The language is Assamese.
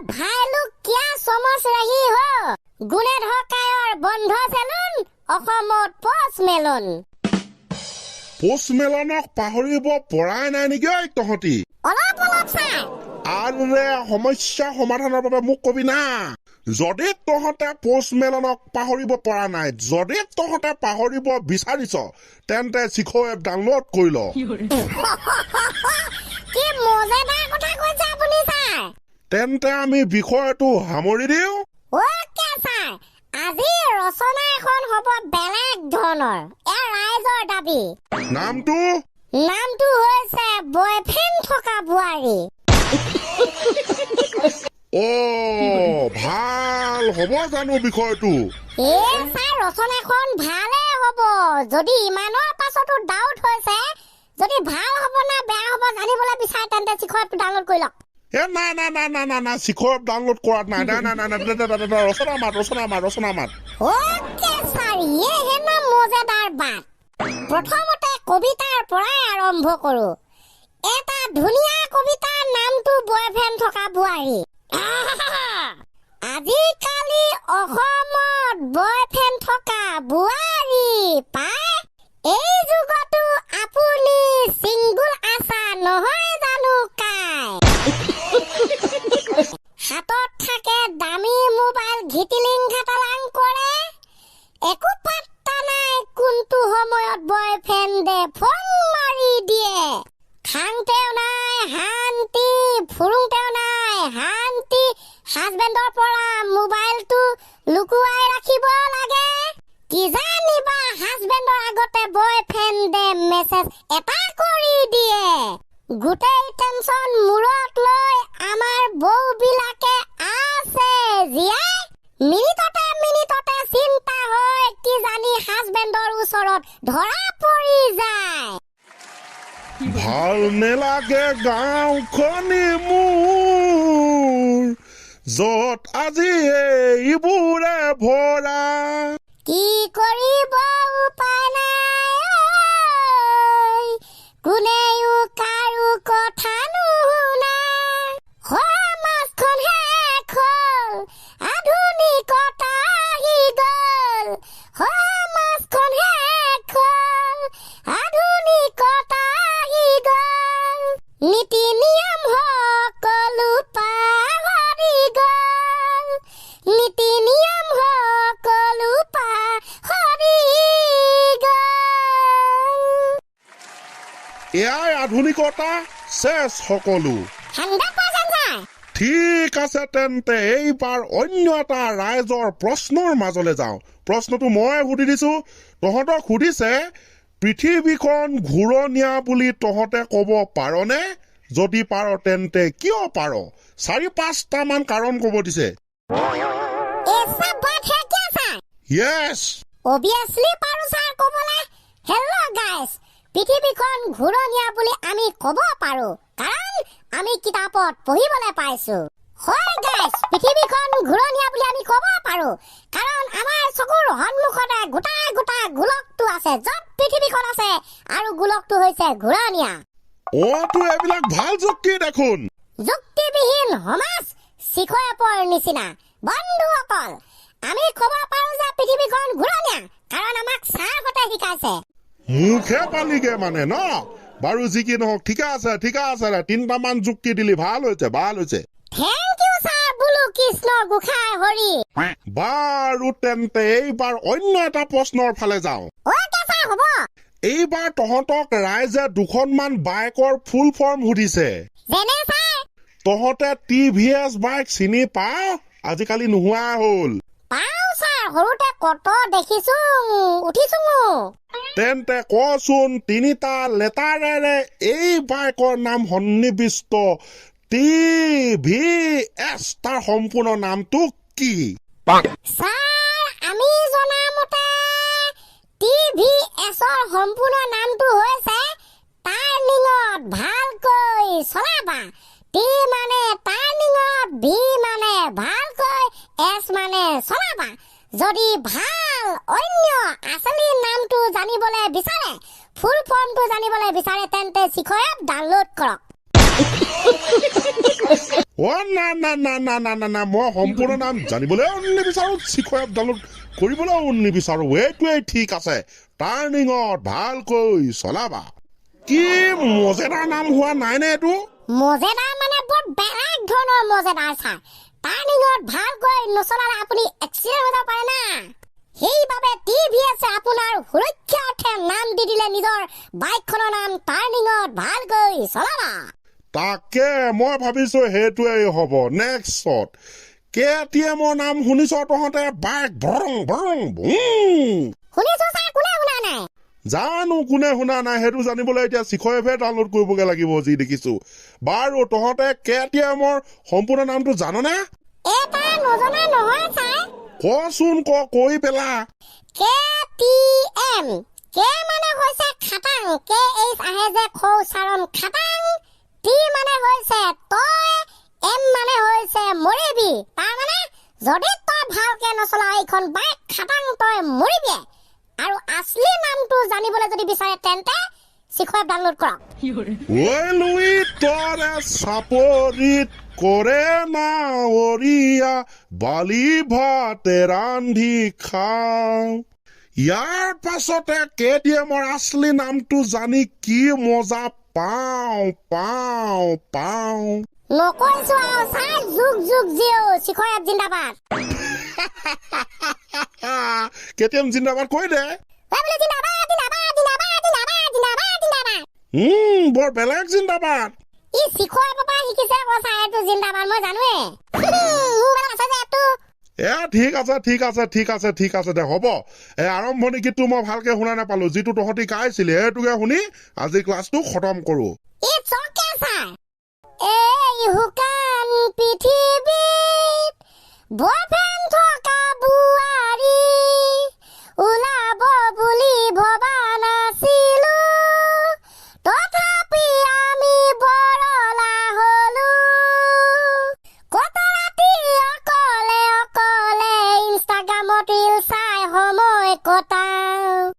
भाई लोग क्या समझ रही हो गुणे ढकायर बंध सेलुन অসমত পোষ্ট মেলন পোষ্ট মেলনক পাহৰিব পৰাই নাই নেকি ঐ তহঁতি অলপ চাই আৰে সমস্যা সমাধানৰ বাবে মোক কবি না যদি তহঁতে পোষ্ট মেলনক পাহৰিব পৰা নাই যদি তহঁতে পাহৰিব বিচাৰিছ তেন্তে চিখো এপ ডাউনলোড কৰি ল কি মজাদাৰ কথা কৈছে আপুনি ছাৰ তেন্তে আমি বিষয়টো সামৰি দিওঁ ওকে ছাৰ আজি ৰচনা এখন হ'ব বেলেগ ধৰণৰ ৰাইজৰ দাবী নামটো হৈছে বয়ফ্ৰেণ্ড থকা বোৱাৰী ভাল হ'ব জানো বিষয়টো ছাৰ ৰচনাখন ভালে হ'ব যদি ইমানৰ পাছতো ডাউট হৈছে যদি ভাল হ'ব না বেয়া হ'ব জানিবলৈ বিচাৰে তেন্তে চিখো এপটো ডাউনলোড কৰি লওক না চিখো এপ ডাউনলোড কৰাত নাই ৰচনা মাত ওকে ছাৰ ইয়ে না মজাদাৰ বাত প্ৰথমতে কবিতাৰ পৰাই আৰম্ভ কৰো এটা ধুনীয়া কবিতাৰ নামটো বয়ফ্ৰেণ্ড থকা বোৱাৰী আজিকালি অসমত বয়ফ্ৰেণ্ড থকা বোৱাৰী পায় এই যুগতো আপুনি সিংগুল আছা নহয় জানো কাই হাতত থাকে দামী মোবাইল ঘিটিলিং ঘাটালাং কৰে একো পাত্তা নাই কোনটো সময়ত বয়ফ্ৰেণ্ডে ফোন মাৰি দিয়ে খাওঁতেও নাই শান্তি ফুৰোঁতেও নাই শান্তি হাজবেণ্ডৰ পৰা মোবাইলটো লুকুৱাই ৰাখিব লাগে কিজানিবা হাজবেণ্ডৰ আগতে বয়ফ্ৰেণ্ডে মেছেজ এটা কৰি দিয়ে গোটেই টেনচন মূৰত লৈ আমাৰ বৌবিলাকে আছে জীয়াই মিনিটতে চিন্তা হয় কিজানি হাজবেণ্ডৰ ওচৰত ধৰা পৰি যায় ভাল নেলাগে গাঁওখনি মোৰ য'ত আজি এইবোৰে ভৰা কি কৰিব উপায় নাই কোনেও কাৰো কথা নুশুনাই সমাজখন শেষ হ'ল আধুনিকতা আহি গ'ল সমাজখন শেষ হ'ল আধুনিকতা আহি গ'ল নীতি নিয়ম সকলো পাহৰি গ'ল নীতি নিয়ম সকলো পাহৰি গ'ল এয়াই আধুনিকতা শেষ সকলো 100% ঠিক আছে তেন্তে এইবাৰ অন্য এটা ৰাইজৰ প্ৰশ্নৰ মাজলৈ যাওঁ প্ৰশ্নটো মই সুধি দিছো তহঁতক সুধিছে পৃথিৱীখন ঘূৰণীয়া বুলি তহঁতে ক'ব পাৰনে যদি পাৰ তেন্তে কিয় পাৰ 4-5টা মান কাৰণ ক'ব দিছে सब बात है क्या सर Yes Obviously পাৰো স্যাৰ কবলে হেল্লো গাইস পৃথিৱীখন ঘূৰণীয়া বুলি আমি ক'ব পাৰো কাৰণ আমি কিতাপত পঢ়িবলৈ পাইছো হয় গাইস পৃথিৱীখন ঘূৰণীয়া বুলি আমি ক'ব পাৰো কাৰণ আমাৰ চকুৰ সন্মুখতে গোটা গোটা গোলকটো আছে য'ত পৃথিৱীখন আছে আৰু গোলকটো হৈছে ঘূৰণীয়া তো এইবিলাক ভাল যুক্তি দেখোন যুক্তিবিহীন সমাজ চিখো এপৰ নিচিনা বন্ধুসকল আমি ক'ব পাৰো যে পৃথিৱীখন ঘূৰণীয়া কাৰণ আমাক ছাৰহঁতে শিকাইছে মুখে পালিগে মানে ন বাৰু যি কি নহওক ঠিক আছে 3টা মান যুক্তি দিলি ভাল হৈছে থেংক ইউ ছাৰ বুলু কৃষ্ণ গোখাই হৰি বাৰু তেন্তে এইবাৰ অন্য এটা প্ৰশ্নৰ ফালে যাওঁ ওকে ছাৰ হ'ব এইবাৰ তহঁতক ৰাইজে 2খনমান বাইকৰ ফুল ফৰ্ম সুধিছে যেনে ছাৰ তহঁতে টিভিএছ বাইক চিনি পাৱ আজিকালি নোহোৱা হ'ল পাওঁ ছাৰ সৰুতে কত দেখিছো উঠিছো তেন্তে কচোন 3টা লেটাৰেৰে এই বাইকৰ নাম সন্নিবিষ্ট টিভিএছ তাৰ সম্পূৰ্ণ নামটো কি ছাৰ আমি জনামতে টিভিএছৰ সম্পূৰ্ণ নামটো হৈছে টাৰ্ণিঙত ভালকৈ চলাবা টি মানে টাৰ্ণিঙত ভি মানে ভালকৈ এছ মানে চলাবা যদি ভাল অন্য আছলি নামটো জানিবলৈ বিচাৰে ফুল ফৰ্মটো জানিবলৈ বিচাৰে তেন্তে চিখো এপ ডাউনলোড কৰক না না না না না না না মই সম্পূৰ্ণ নাম জানিবলৈ নিবিচাৰো চিখয়াপ ডাউনলোড কৰিবলৈও নিবিচাৰো এইটোৱেই ঠিক আছে টাৰ্ণিঙত ভালকৈ চলাবা কি মজেদাৰ নাম হোৱা নাইনে এইটো মজেদাৰ মানে বৰ বেলেগ ধৰণৰ মজেদাৰ ছাৰ টাৰ্ণিঙত ভালকৈ নচলালে আপুনি এক্সিডেণ্ট হৈ যাব পাৰে না সেইবাবে টিভিএছে আপোনাৰ সুৰক্ষাৰ্থে নাম দি দিলে নিজৰ বাইকখনৰ নাম টাৰ্ণিঙত ভালকৈ চলাবা তাকে মই ভাবিছো সেইটোৱেই হ'ব নেক্সট কেটিএমৰ নাম শুনিছ তহঁতে বাইক ভৰং ভৰং শুনিছো ছাৰ কোনে শুনা নাই জানো কোনে শুনা নাই সেইটো জানিবলৈ এতিয়া চিখয়াপে ডাউনলোড কৰিবগে লাগিব যি দেখিছো বাৰু তহঁতে কেটিএমৰ সম্পূৰ্ণ নামটো জাননে এটা নজনা নহয় ছাৰ কচোন কৈ পেলা কেটিএম কে মানে হৈছে খাটাং কে এইচ আহে যে খৌ চাৰণ খাটাং টি মানে হৈছে তই এম মানে হৈছে মৰিবি তাৰ মানে যদি তই ভালকে নচলা এইখন বাইক খাটাং তই মৰিবি আৰু আছলি নামটো জানিবলৈ যদি বিচাৰে তেন্তে চিখয়াপ ডাউনলোড কৰক ঐ লুই তৰে চাপৰিত কৰে না অৰিয়া বালি ভাতে ৰান্ধি খাওঁ ইয়াৰ পাছতে কেটিএমৰ আছলি নামটো জানি কি মজা পাওঁ নকৈছো আৰু চাই যুগ যুগ জিও চিখয়াপ জিন্দাবাদ কেটিএম জিন্দাবাদ কৈ দে বোলে জিন্দাবাদ জিন্দাবাদ জিন্দাবাদ জিন্দাবাদ জিন্দাবাদ জিন্দাবাদ বৰ বেলেগ জিন্দাবাদ ই চিখয়াপৰ পৰা শিকিছে কৈছা এইটো জিন্দাবাদ মই জানোৱে মোৰ বেলা আছে যে এইটো ঠিক আছে দে হ'ব আৰম্ভণি গীতটো মই ভালকে শুনা নাপালো যিটো তহঁতি গাইছিলি সেইটোকে শুনি আজি ক্লাছটো খতম কৰো It's okay, sir. এই হুকান পৃথিৱীত বয়ফ্ৰেণ্ড থকা বোৱাৰী ওলাব বুলি ভবা নাছিলো তথাপি আমি বৰলা হলো কত ৰাতি অকলে অকলে ইনষ্টাগ্ৰামত ৰীল চাই সময় কটাও